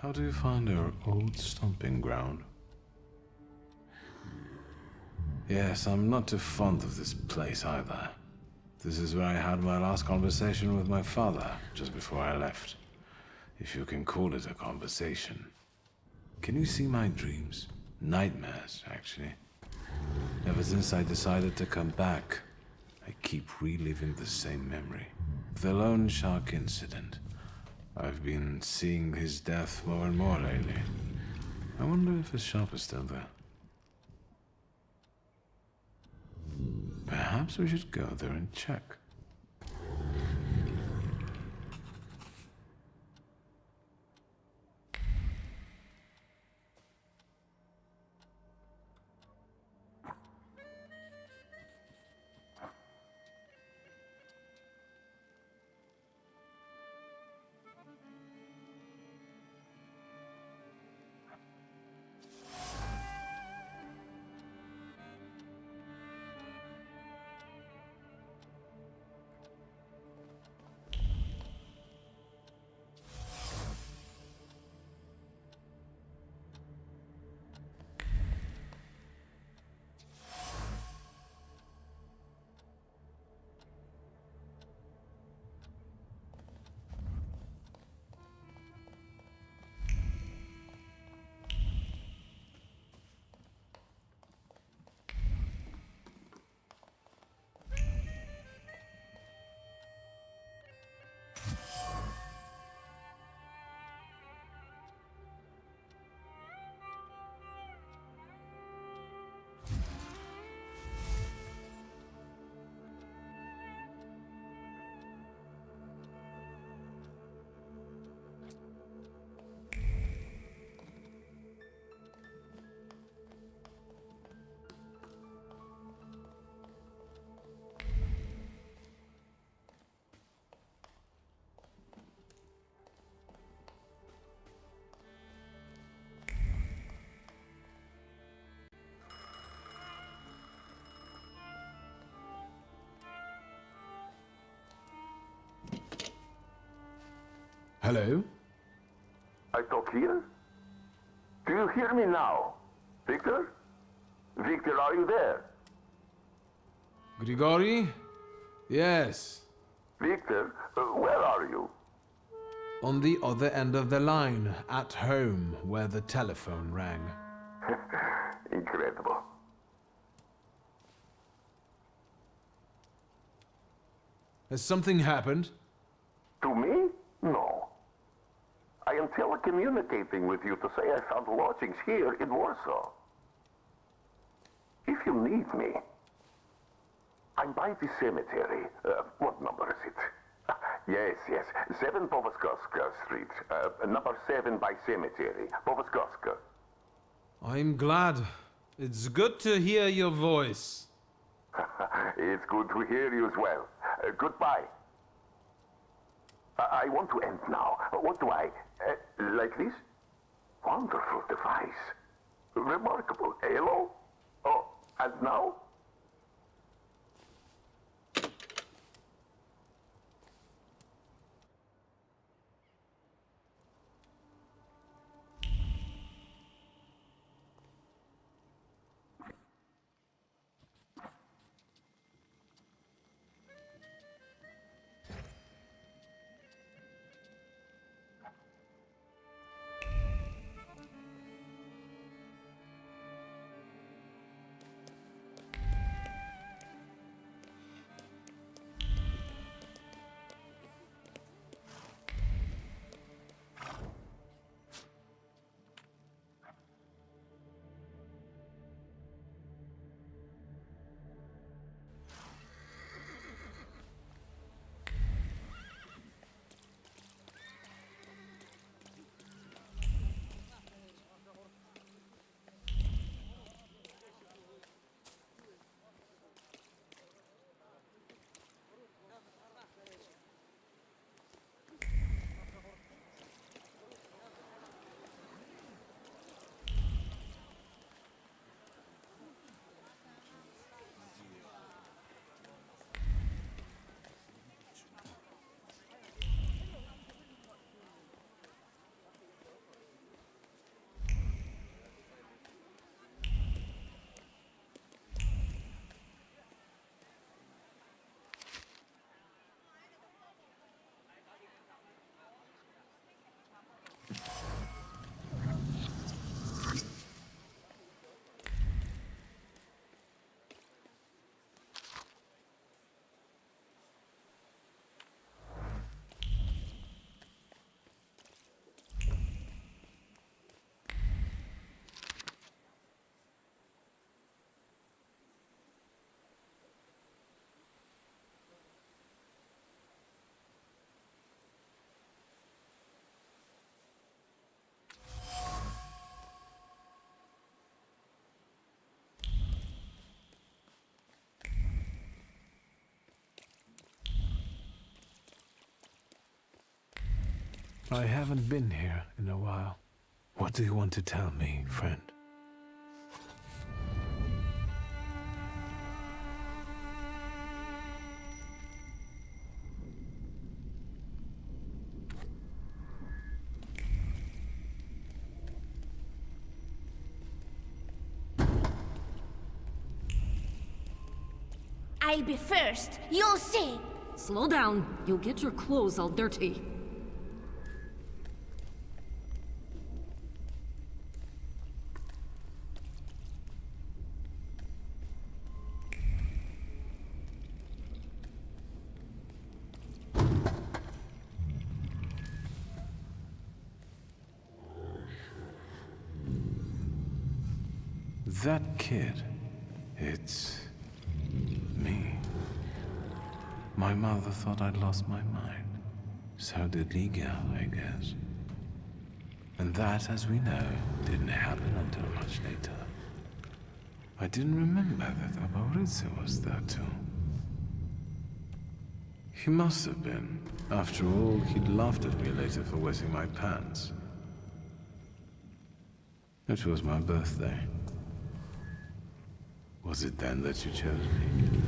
how do you find our old stomping ground? Yes, I'm not too fond of this place either. This is where I had my last conversation with my father, just before I left. If you can call it a conversation. Can you see my dreams? Nightmares, actually. Ever since I decided to come back, I keep reliving the same memory. The lone shark incident. I've been seeing his death more and more lately. I wonder if his shop is still there. Perhaps we should go there and check. Hello? I talk here? Do you hear me now? Wiktor? Wiktor, are you there? Grigori? Yes. Wiktor, where are you? On the other end of the line, at home, where the telephone rang. Incredible. Has something happened? To me? No. I am telecommunicating with you to say I found lodgings here in Warsaw. If you need me, I'm by the cemetery. What number is it? Yes. 7 Powaskowska Street. Number 7 by cemetery. Powaskowska. I'm glad. It's good to hear your voice. It's good to hear you as well. Goodbye. I want to end now. What do I... like this? Wonderful device. Remarkable. Hello? Oh, and now? I haven't been here in a while. What do you want to tell me, friend? I'll be first. You'll see. Slow down. You'll get your clothes all dirty. That kid, it's me. My mother thought I'd lost my mind. So did Liga, I guess. And that, as we know, didn't happen until much later. I didn't remember that Aboritsa was there too. He must have been. After all, he'd laughed at me later for wetting my pants. It was my birthday. Was it then that you chose me?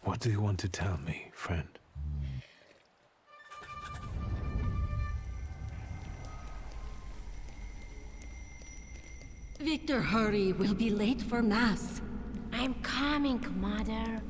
What do you want to tell me, friend? Wiktor, hurry. We'll be late for Mass. I'm coming, Mother.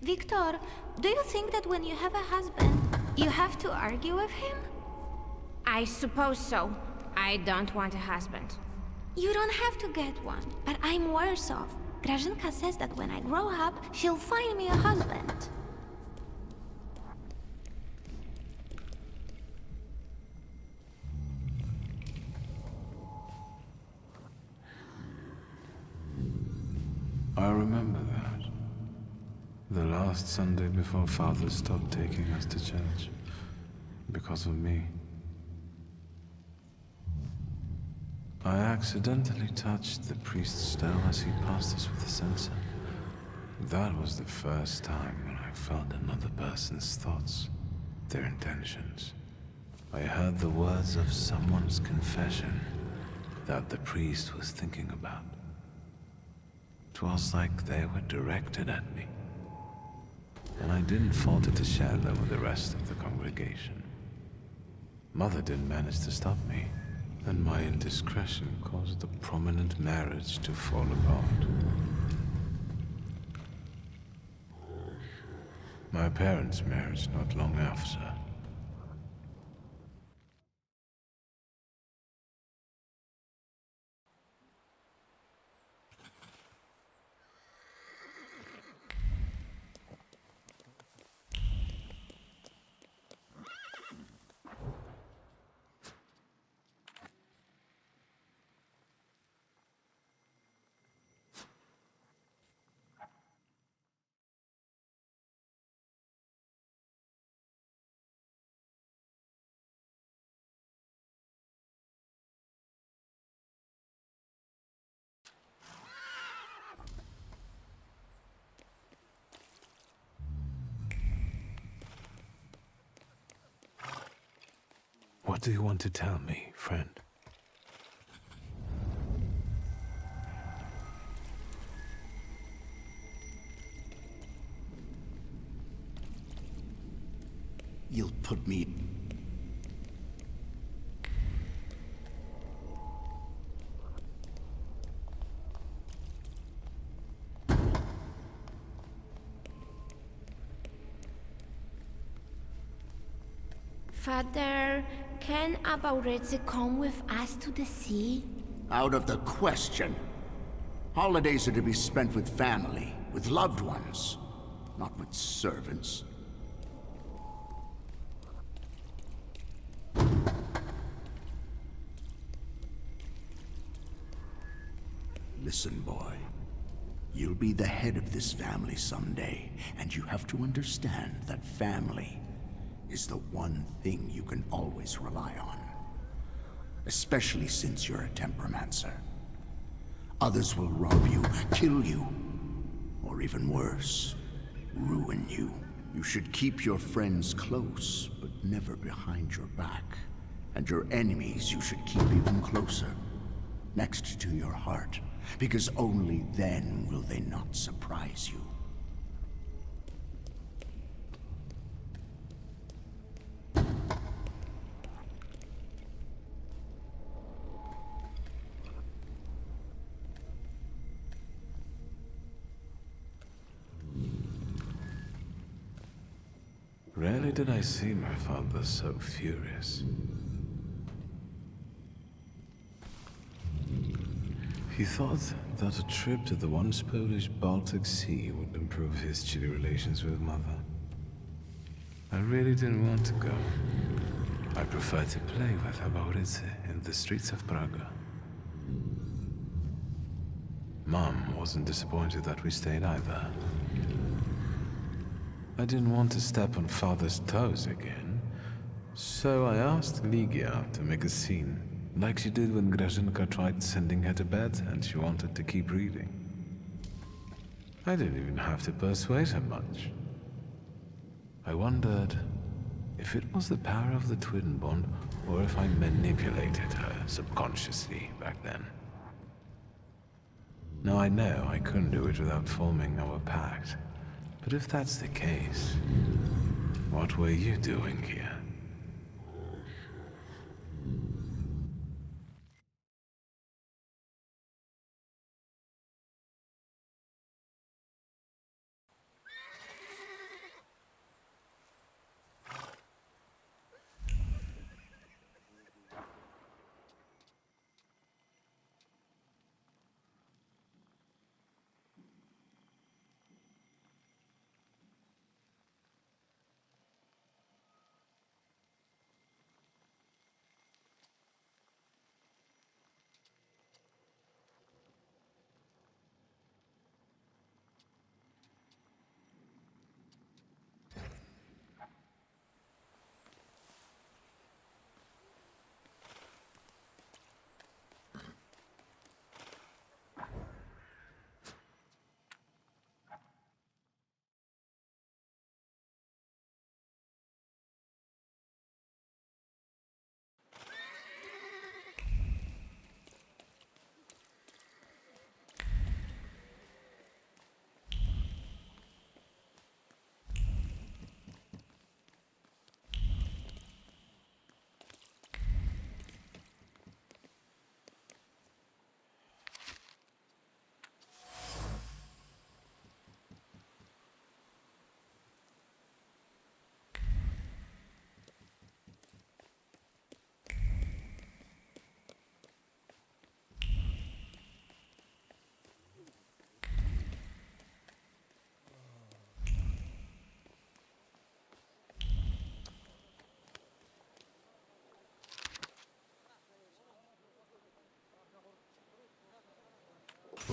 Wiktor, do you think that when you have a husband, you have to argue with him? I suppose so. I don't want a husband. You don't have to get one, but I'm worse off. Grażynka says that when I grow up, she'll find me a husband. I remember that. The last Sunday before Father stopped taking us to church. Because of me. I accidentally touched the priest's stone as he passed us with the censer. That was the first time when I felt another person's thoughts, their intentions. I heard the words of someone's confession that the priest was thinking about. It was like they were directed at me. And I didn't falter to share them with the rest of the congregation. Mother didn't manage to stop me, and my indiscretion caused the prominent marriage to fall apart. My parents' marriage not long after. What do you want to tell me, friend? You'll put me... Father, can Abauretze come with us to the sea? Out of the question. Holidays are to be spent with family, with loved ones, not with servants. Listen, boy. You'll be the head of this family someday, and you have to understand that family is the one thing you can always rely on. Especially since you're a temperomancer. Others will rob you, kill you, or even worse, ruin you. You should keep your friends close, but never behind your back. And your enemies you should keep even closer, next to your heart, because only then will they not surprise you. Rarely did I see my father so furious. He thought that a trip to the once Polish Baltic Sea would improve his chilly relations with Mother. I really didn't want to go. I preferred to play with Abauretze in the streets of Prague. Mom wasn't disappointed that we stayed either. I didn't want to step on Father's toes again, so I asked Ligia to make a scene, like she did when Grażynka tried sending her to bed and she wanted to keep reading. I didn't even have to persuade her much. I wondered if it was the power of the twin bond or if I manipulated her subconsciously back then. Now I know I couldn't do it without forming our pact. But if that's the case, what were you doing here?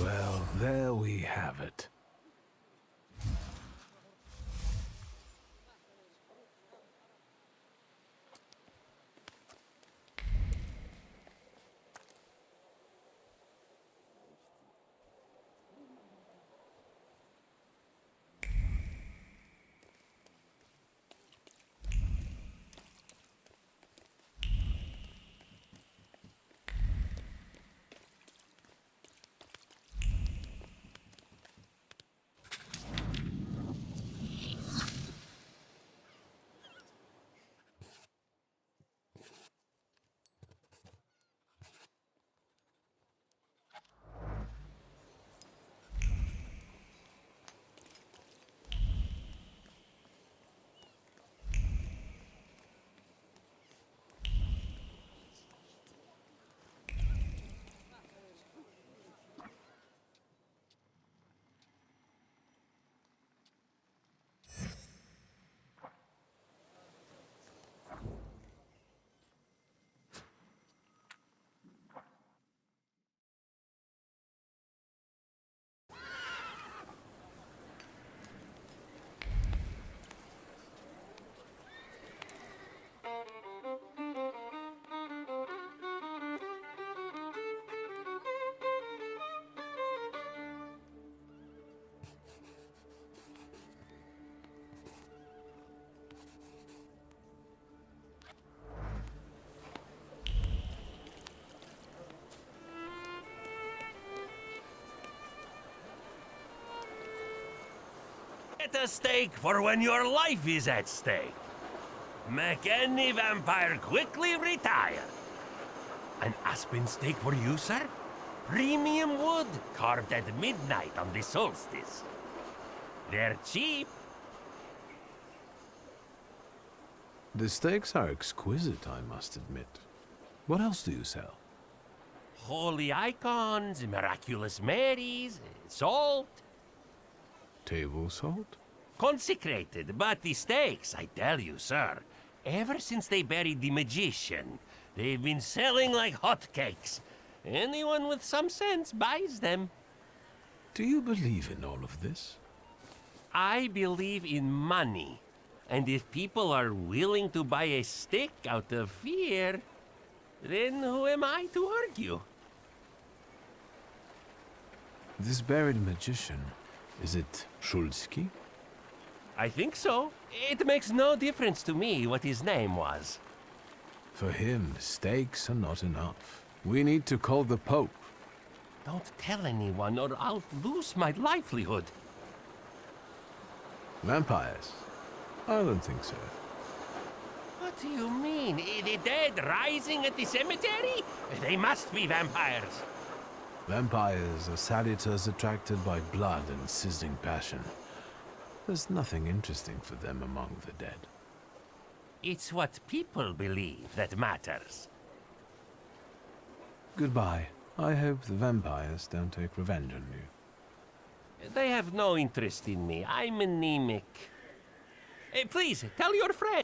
Well, there we have it. Get a stake for when your life is at stake. Make any vampire quickly retire. An aspen stake for you, sir? Premium wood, carved at midnight on the solstice. They're cheap. The stakes are exquisite, I must admit. What else do you sell? Holy icons, miraculous Marys, salt. Table salt? Consecrated, but the stakes, I tell you, sir. Ever since they buried the magician, they've been selling like hotcakes. Anyone with some sense buys them. Do you believe in all of this? I believe in money. And if people are willing to buy a stick out of fear, then who am I to argue? This buried magician, is it Szulski? I think so. It makes no difference to me what his name was. For him, stakes are not enough. We need to call the Pope. Don't tell anyone or I'll lose my livelihood. Vampires? I don't think so. What do you mean? The dead rising at the cemetery? They must be vampires. Vampires are Salutors attracted by blood and sizzling passion. There's nothing interesting for them among the dead. It's what people believe that matters. Goodbye. I hope the vampires don't take revenge on you. They have no interest in me. I'm anemic. Please, tell your friend.